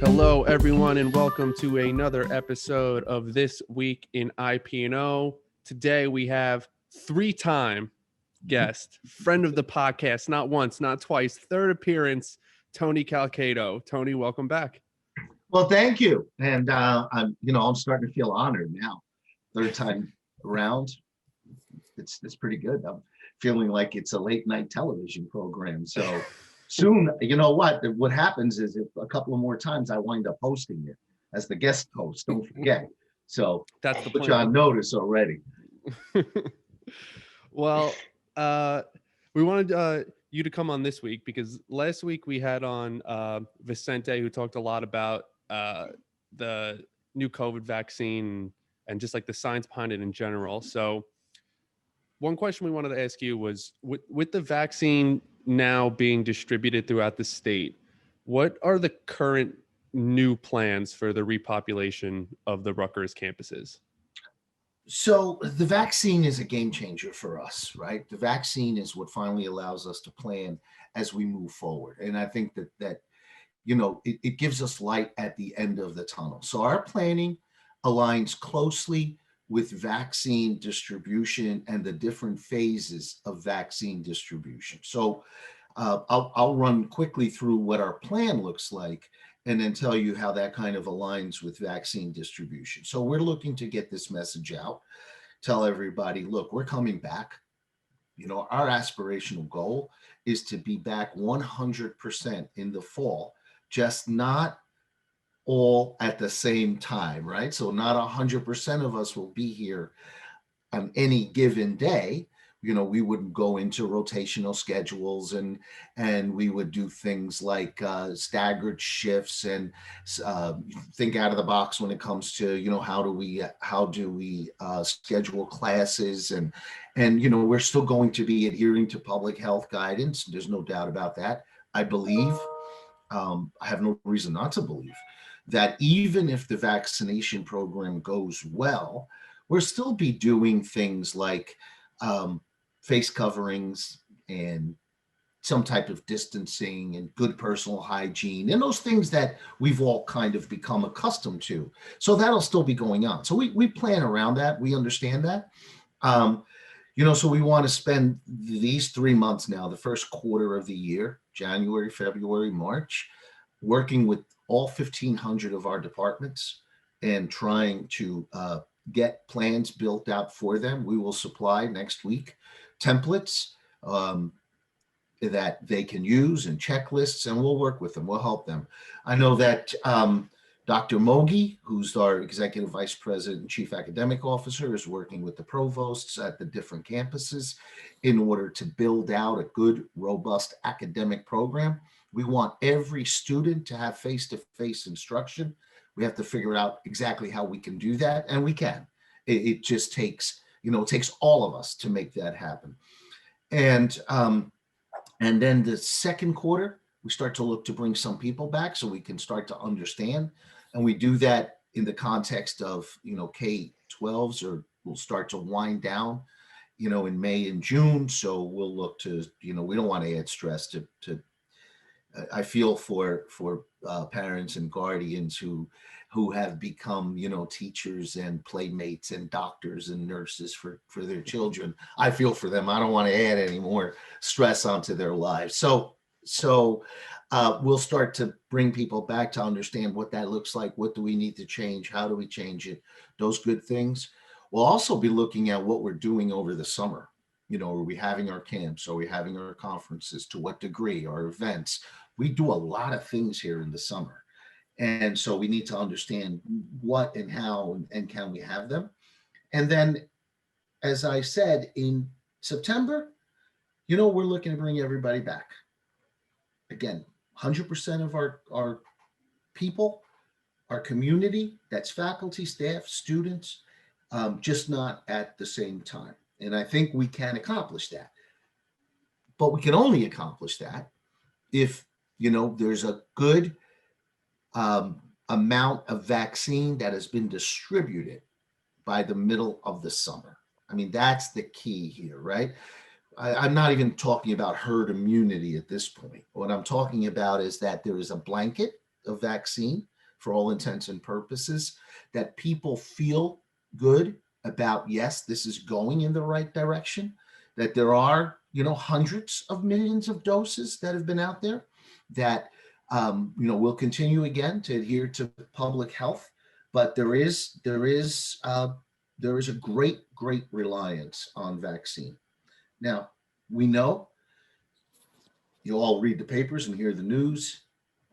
Hello, everyone, and welcome to another episode of This Week in IP&O. Today, we have three-time guest, friend of the podcast, not once, not twice, third appearance, Tony Calcado. Tony, welcome back. Well, thank you. And I'm starting to feel honored now. Third time around. It's pretty good. I'm feeling like it's a late night television program. So soon, you know what happens is if a couple of more times I wind up hosting it as the guest host, don't forget. So That's the put plan. you on notice already. Well, we wanted you to come on this week because last week we had on Vicente, who talked a lot about the new COVID vaccine and just like the science behind it in general. So one question we wanted to ask you was, with the vaccine now being distributed throughout the state, what are the current new plans for the repopulation of the Rutgers campuses? So the vaccine is a game changer for us, right? The vaccine is what finally allows us to plan as we move forward. And I think that it gives us light at the end of the tunnel. So our planning aligns closely with vaccine distribution and the different phases of vaccine distribution. So I'll run quickly through what our plan looks like and then tell you how that kind of aligns with vaccine distribution. So we're looking to get this message out, tell everybody, look, we're coming back. Our aspirational goal is to be back 100% in the fall, just not all at the same time, right? So not 100% of us will be here on any given day. We would go into rotational schedules and we would do things like staggered shifts and think out of the box when it comes to how do we schedule classes and we're still going to be adhering to public health guidance. There's no doubt about that. I believe I have no reason not to believe that even if the vaccination program goes well, we'll still be doing things like face coverings and some type of distancing and good personal hygiene and those things that we've all kind of become accustomed to. So that'll still be going on. So we plan around that. We understand that. So we want to spend these 3 months now, the first quarter of the year, January, February, March, working with all 1,500 of our departments and trying to get plans built out for them. We will supply next week templates that they can use and checklists, and we'll work with them. We'll help them. I know that Dr. Mogi, who's our Executive Vice President and Chief Academic Officer, is working with the provosts at the different campuses in order to build out a good, robust academic program. We want every student to have face-to-face instruction. We have to figure out exactly how we can do that, and we can. It just takes, it takes all of us to make that happen. And then the second quarter, we start to look to bring some people back so we can start to understand. And we do that in the context of, K-12s or we'll start to wind down, in May and June. So we'll look to, we don't want to add stress to I feel for parents and guardians who have become, teachers and playmates and doctors and nurses for their children. I feel for them. I don't want to add any more stress onto their lives. So we'll start to bring people back to understand what that looks like. What do we need to change? How do we change it? Those good things. We'll also be looking at what we're doing over the summer. Are we having our camps? Are we having our conferences? To what degree? Our events? We do a lot of things here in the summer. And so we need to understand what and how and can we have them. And then, as I said, in September, we're looking to bring everybody back. Again, 100% of our people, our community, that's faculty, staff, students, just not at the same time. And I think we can accomplish that. But we can only accomplish that if, there's a good amount of vaccine that has been distributed by the middle of the summer. I mean, that's the key here, right? I'm not even talking about herd immunity at this point. What I'm talking about is that there is a blanket of vaccine for all intents and purposes, that people feel good about, yes, this is going in the right direction, that there are, hundreds of millions of doses that have been out there, that, will continue again to adhere to public health. But there is a great reliance on vaccine. Now, we know you all read the papers and hear the news.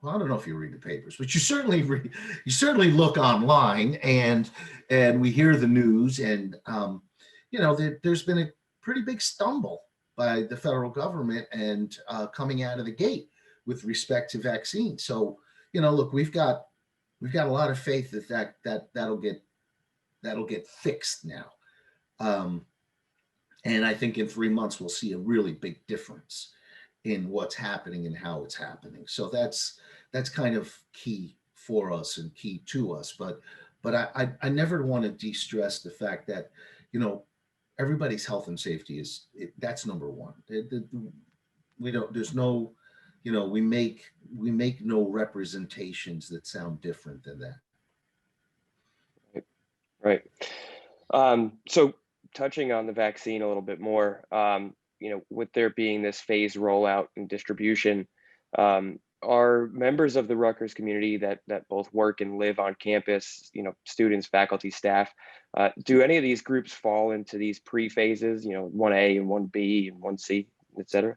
Well, I don't know if you read the papers, but you certainly look online, and we hear the news, and there's been a pretty big stumble by the federal government and coming out of the gate with respect to vaccines. So look, we've got a lot of faith that'll get fixed now. And I think in 3 months, we'll see a really big difference in what's happening and how it's happening. So that's kind of key for us and key to us. But I never want to de-stress the fact that, everybody's health and safety that's number one. We make no representations that sound different than that. Right. So touching on the vaccine a little bit more, with there being this phased rollout and distribution, are members of the Rutgers community that both work and live on campus, students, faculty, staff, do any of these groups fall into these pre-phases, 1A and 1B and 1C, et cetera?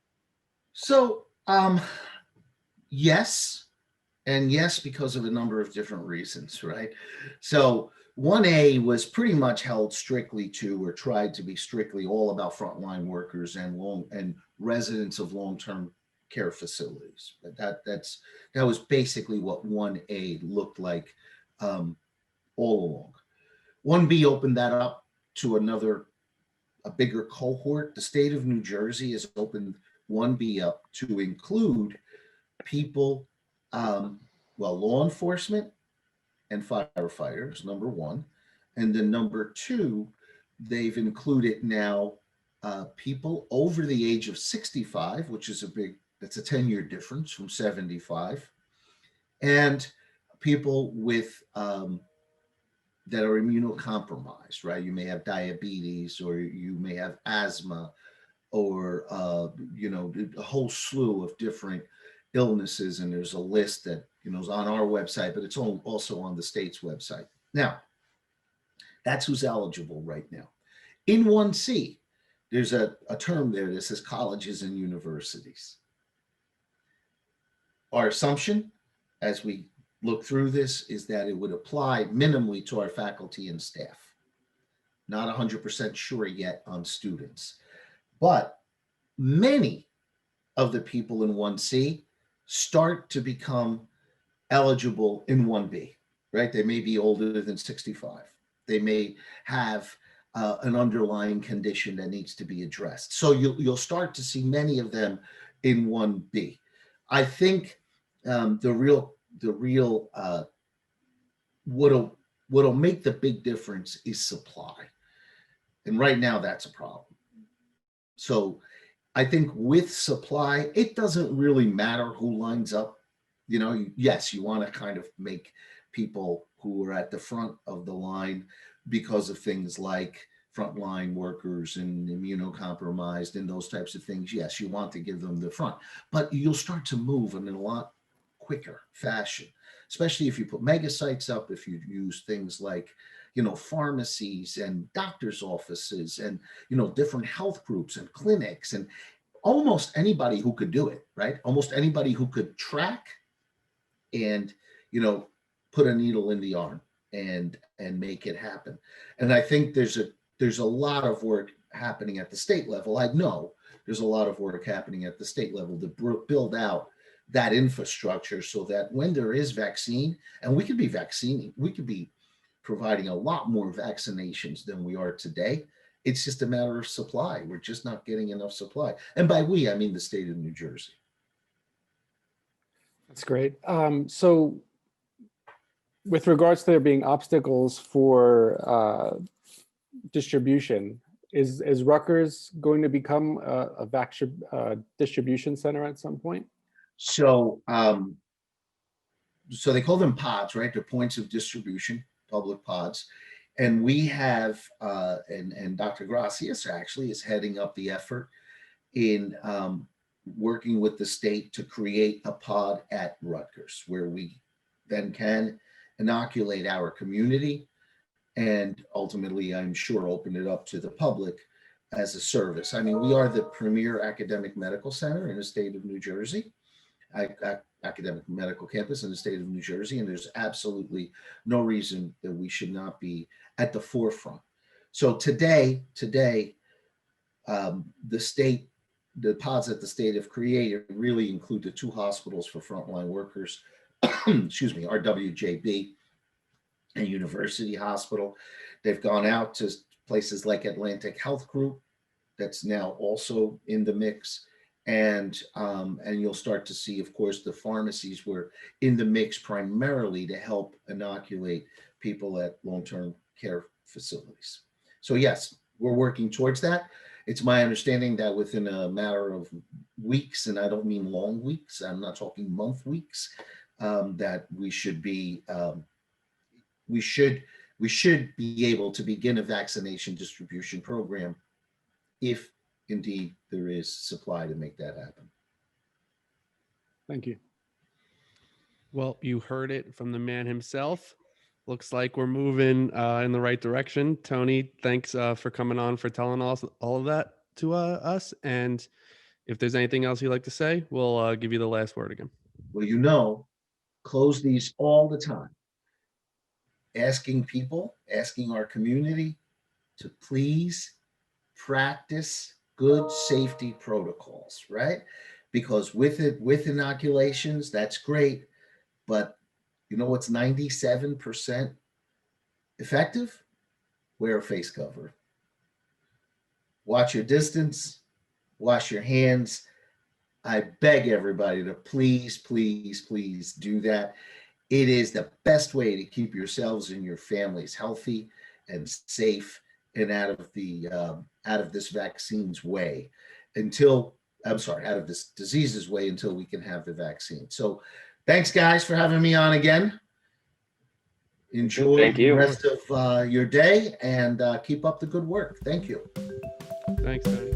So, yes, and yes, because of a number of different reasons, right? So 1A was pretty much held strictly to, or tried to be strictly all about frontline workers and residents of long-term care facilities. That was basically what 1A looked like all along. 1B opened that up to a bigger cohort. The state of New Jersey has opened 1B up to include people, law enforcement and firefighters, number one. And then number two, they've included now people over the age of 65, which is that's a 10-year difference from 75, and people with that are immunocompromised, right? You may have diabetes, or you may have asthma, or a whole slew of different illnesses. And there's a list that is on our website, but it's also on the state's website. Now, that's who's eligible right now. In 1C, there's a term there that says colleges and universities. Our assumption, as we look through this, is that it would apply minimally to our faculty and staff. Not 100% sure yet on students. But many of the people in 1C start to become eligible in 1B, right? They may be older than 65. They may have an underlying condition that needs to be addressed. So you'll start to see many of them in 1B. I think the real what'll make the big difference is supply. And right now that's a problem. So I think with supply, it doesn't really matter who lines up. Yes, you want to kind of make people who are at the front of the line because of things like frontline workers and immunocompromised and those types of things. Yes, you want to give them the front, but you'll start to move in a lot quicker fashion, especially if you put mega sites up, if you use things like pharmacies and doctors' offices and different health groups and clinics, and almost anybody who could do it, right? Almost anybody who could track and put a needle in the arm and make it happen. And I think there's a lot of work happening at the state level. I know there's a lot of work happening at the state level to build out that infrastructure so that when there is vaccine, and we could be providing a lot more vaccinations than we are today. It's just a matter of supply. We're just not getting enough supply. And by we, I mean the state of New Jersey. That's great. So with regards to there being obstacles for distribution, Is Rutgers going to become a distribution center at some point? So, so they call them pods, right? They're points of distribution, public pods. And we have, and Dr. Gracias actually is heading up the effort in working with the state to create a pod at Rutgers, where we then can inoculate our community and ultimately, I'm sure, open it up to the public as a service. I mean, we are the premier academic medical center in the state of New Jersey, academic medical campus in the state of New Jersey, and there's absolutely no reason that we should not be at the forefront. So today, the pods that the state have created really include the 2 hospitals for frontline workers, excuse me, RWJB and University Hospital. They've gone out to places like Atlantic Health Group, that's now also in the mix. And you'll start to see, of course, the pharmacies were in the mix primarily to help inoculate people at long-term care facilities. So yes, we're working towards that. It's my understanding that within a matter of weeks, and I don't mean long weeks, I'm not talking month weeks, that we should be able to begin a vaccination distribution program if indeed there is supply to make that happen. Thank you. Well, you heard it from the man himself. Looks like we're moving in the right direction. Tony, thanks for coming on, for telling us all of that to us. And if there's anything else you'd like to say, we'll give you the last word again. Well, you know, close these all the time. Asking people, asking our community to please practice good safety protocols, right? Because with inoculations, that's great, but you know what's 97% effective? Wear a face cover. Watch your distance, wash your hands. I beg everybody to please, please, please do that. It is the best way to keep yourselves and your families healthy and safe and out of this vaccine's way until, out of this disease's way until we can have the vaccine. So thanks guys for having me on again. Enjoy the rest of your day and keep up the good work. Thank you. Thanks, Tony.